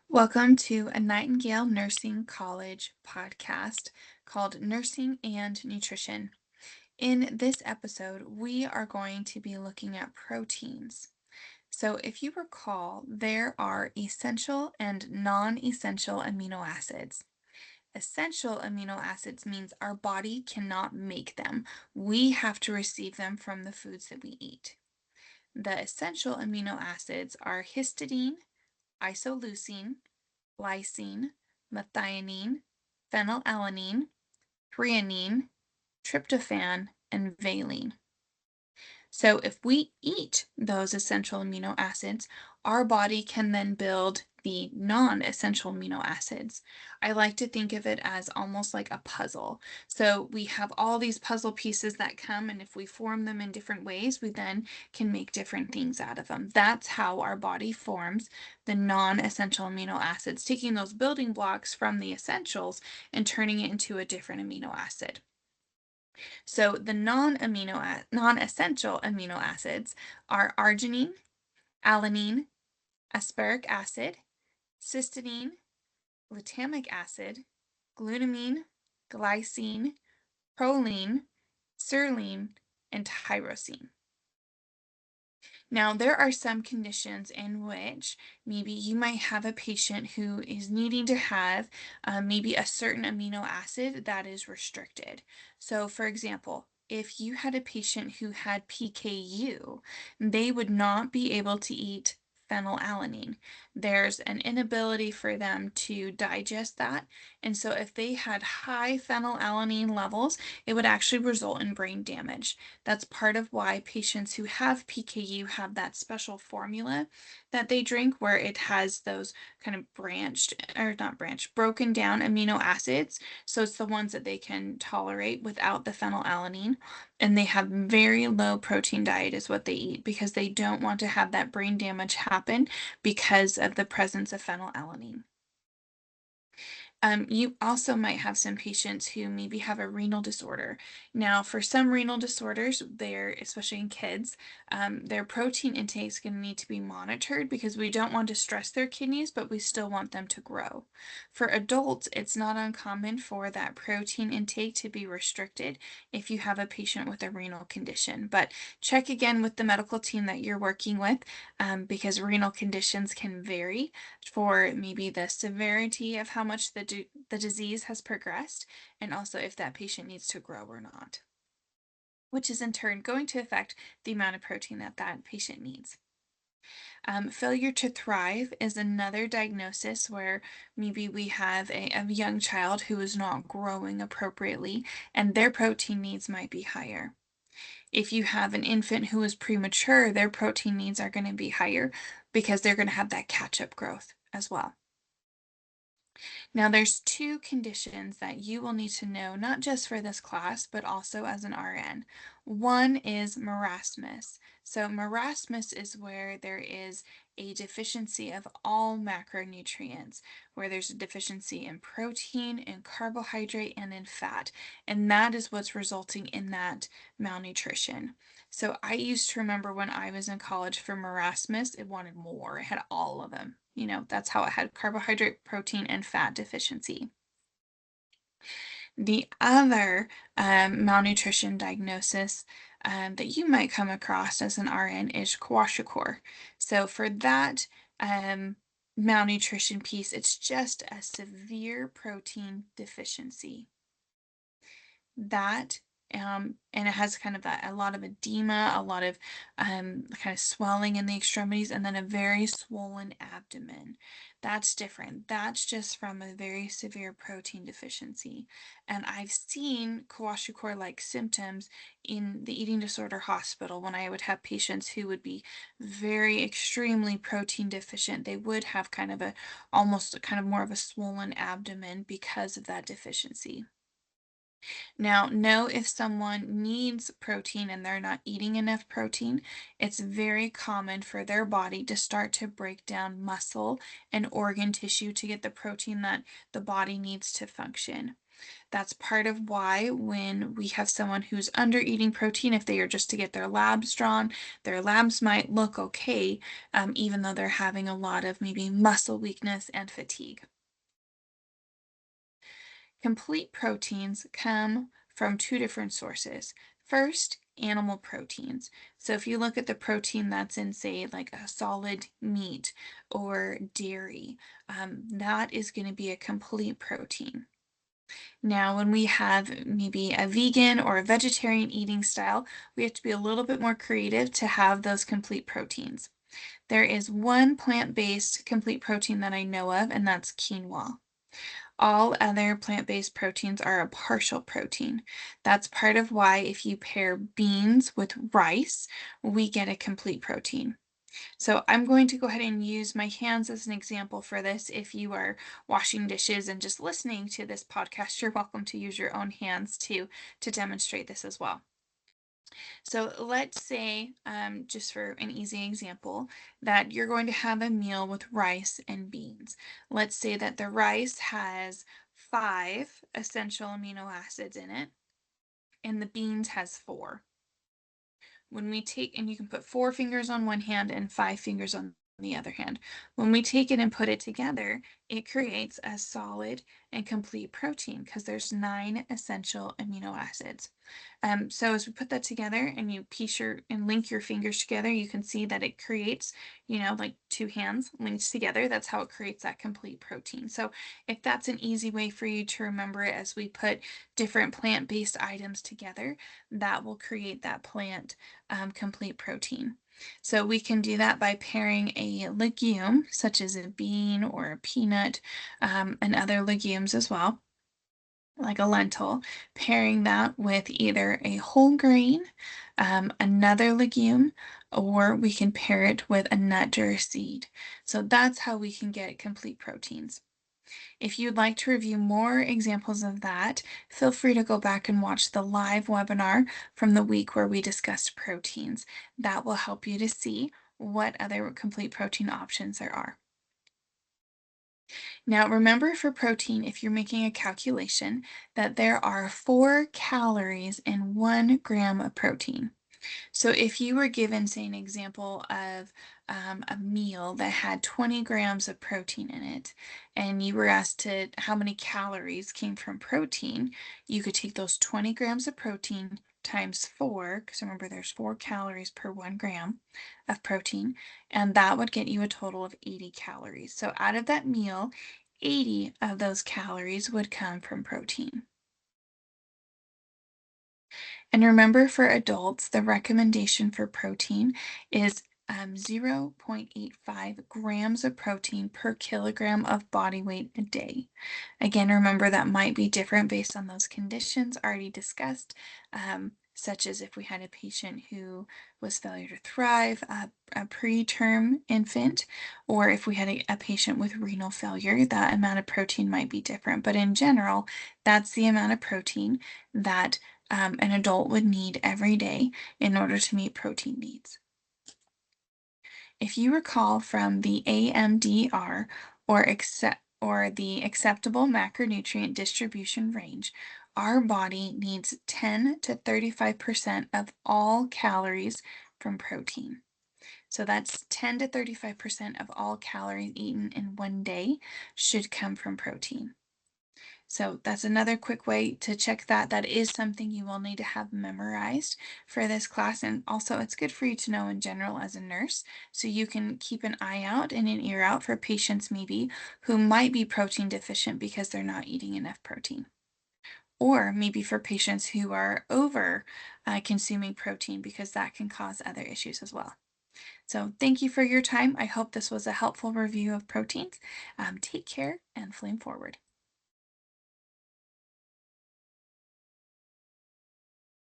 Welcome to a Nightingale Nursing College podcast called Nursing and Nutrition. In this episode, we are going to be looking at proteins. So, if you recall, there are essential and non essential amino acids. Essential amino acids means our body cannot make them, we have to receive them from the foods that we eat. The essential amino acids are histidine, isoleucine, lysine, methionine, phenylalanine, threonine, tryptophan, and valine. So if we eat those essential amino acids, our body can then build the non-essential amino acids. I like to think of it as almost like a puzzle. So we have all these puzzle pieces that come, and if we form them in different ways, we then can make different things out of them. That's how our body forms the non-essential amino acids, taking those building blocks from the essentials and turning it into a different amino acid. So the non-essential amino acids are arginine, alanine, aspartic acid, cysteine, glutamic acid, glutamine, glycine, proline, serine, and tyrosine. Now, there are some conditions in which maybe you might have a patient who is needing to have maybe a certain amino acid that is restricted. So, for example, if you had a patient who had PKU, they would not be able to eat phenylalanine. There's an inability for them to digest that. And so, if they had high phenylalanine levels, it would actually result in brain damage. That's part of why patients who have PKU have that special formula that they drink where it has those kind of broken down amino acids. So it's the ones that they can tolerate without the phenylalanine. And they have very low protein diet is what they eat because they don't want to have that brain damage happen because of the presence of phenylalanine. You also might have some patients who maybe have a renal disorder. Now, for some renal disorders, especially in kids, their protein intake is going to need to be monitored because we don't want to stress their kidneys, but we still want them to grow. For adults, it's not uncommon for that protein intake to be restricted if you have a patient with a renal condition. But check again with the medical team that you're working with because renal conditions can vary for maybe the severity of how much the disease has progressed, and also if that patient needs to grow or not, which is in turn going to affect the amount of protein that that patient needs. Failure to thrive is another diagnosis where maybe we have a young child who is not growing appropriately and their protein needs might be higher. If you have an infant who is premature, their protein needs are going to be higher because they're going to have that catch-up growth as well. Now, there's two conditions that you will need to know, not just for this class, but also as an RN. One is marasmus. So, marasmus is where there is a deficiency of all macronutrients, where there's a deficiency in protein, in carbohydrate, and in fat. And that is what's resulting in that malnutrition. So I used to remember when I was in college for marasmus, it wanted more. It had all of them. That's how it had carbohydrate, protein, and fat deficiency. The other malnutrition diagnosis that you might come across as an RN is kwashiorkor. So for that malnutrition piece, it's just a severe protein deficiency. That and it has kind of a lot of edema, a lot of kind of swelling in the extremities, and then a very swollen abdomen. That's different. That's just from a very severe protein deficiency. And I've seen kwashiorkor-like symptoms in the eating disorder hospital when I would have patients who would be very extremely protein deficient. They would have kind of almost kind of more of a swollen abdomen because of that deficiency. Now, know if someone needs protein and they're not eating enough protein, it's very common for their body to start to break down muscle and organ tissue to get the protein that the body needs to function. That's part of why when we have someone who's under eating protein, if they are just to get their labs drawn, their labs might look okay, even though they're having a lot of maybe muscle weakness and fatigue. Complete proteins come from two different sources. First, animal proteins. So if you look at the protein that's in, say, like a solid meat or dairy, that is going to be a complete protein. Now, when we have maybe a vegan or a vegetarian eating style, we have to be a little bit more creative to have those complete proteins. There is one plant-based complete protein that I know of, and that's quinoa. All other plant-based proteins are a partial protein. That's part of why if you pair beans with rice, we get a complete protein. So I'm going to go ahead and use my hands as an example for this. If you are washing dishes and just listening to this podcast, you're welcome to use your own hands to demonstrate this as well. So let's say, just for an easy example, that you're going to have a meal with rice and beans. Let's say that the rice has 5 essential amino acids in it, and the beans has 4. When we take, and you can put 4 fingers on one hand and 5 fingers on the other hand. When we take it and put it together, it creates a solid and complete protein because there's 9 essential amino acids. So as we put that together and you piece your and link your fingers together, you can see that it creates, like 2 hands linked together. That's how it creates that complete protein. So if that's an easy way for you to remember it as we put different plant-based items together, that will create that plant complete protein. So we can do that by pairing a legume, such as a bean or a peanut, and other legumes as well, like a lentil, pairing that with either a whole grain, another legume, or we can pair it with a nut or a seed. So that's how we can get complete proteins. If you'd like to review more examples of that, feel free to go back and watch the live webinar from the week where we discussed proteins. That will help you to see what other complete protein options there are. Now, remember for protein, if you're making a calculation, that there are 4 calories in 1 gram of protein. So if you were given, say, an example of a meal that had 20 grams of protein in it, and you were asked to how many calories came from protein, you could take those 20 grams of protein times 4, because remember there's 4 calories per 1 gram of protein, and that would get you a total of 80 calories. So out of that meal, 80 of those calories would come from protein. And remember, for adults, the recommendation for protein is 0.85 grams of protein per kilogram of body weight a day. Again, remember that might be different based on those conditions already discussed, such as if we had a patient who was failure to thrive, a preterm infant, or if we had a patient with renal failure, that amount of protein might be different. But in general, that's the amount of protein that an adult would need every day in order to meet protein needs. If you recall from the AMDR or the acceptable macronutrient distribution range, our body needs 10 to 35% of all calories from protein. So that's 10 to 35% of all calories eaten in one day should come from protein. So that's another quick way to check that. That is something you will need to have memorized for this class. And also, it's good for you to know in general as a nurse, so you can keep an eye out and an ear out for patients maybe who might be protein deficient because they're not eating enough protein. Or maybe for patients who are over consuming protein, because that can cause other issues as well. So thank you for your time. I hope this was a helpful review of proteins. Take care and flame forward.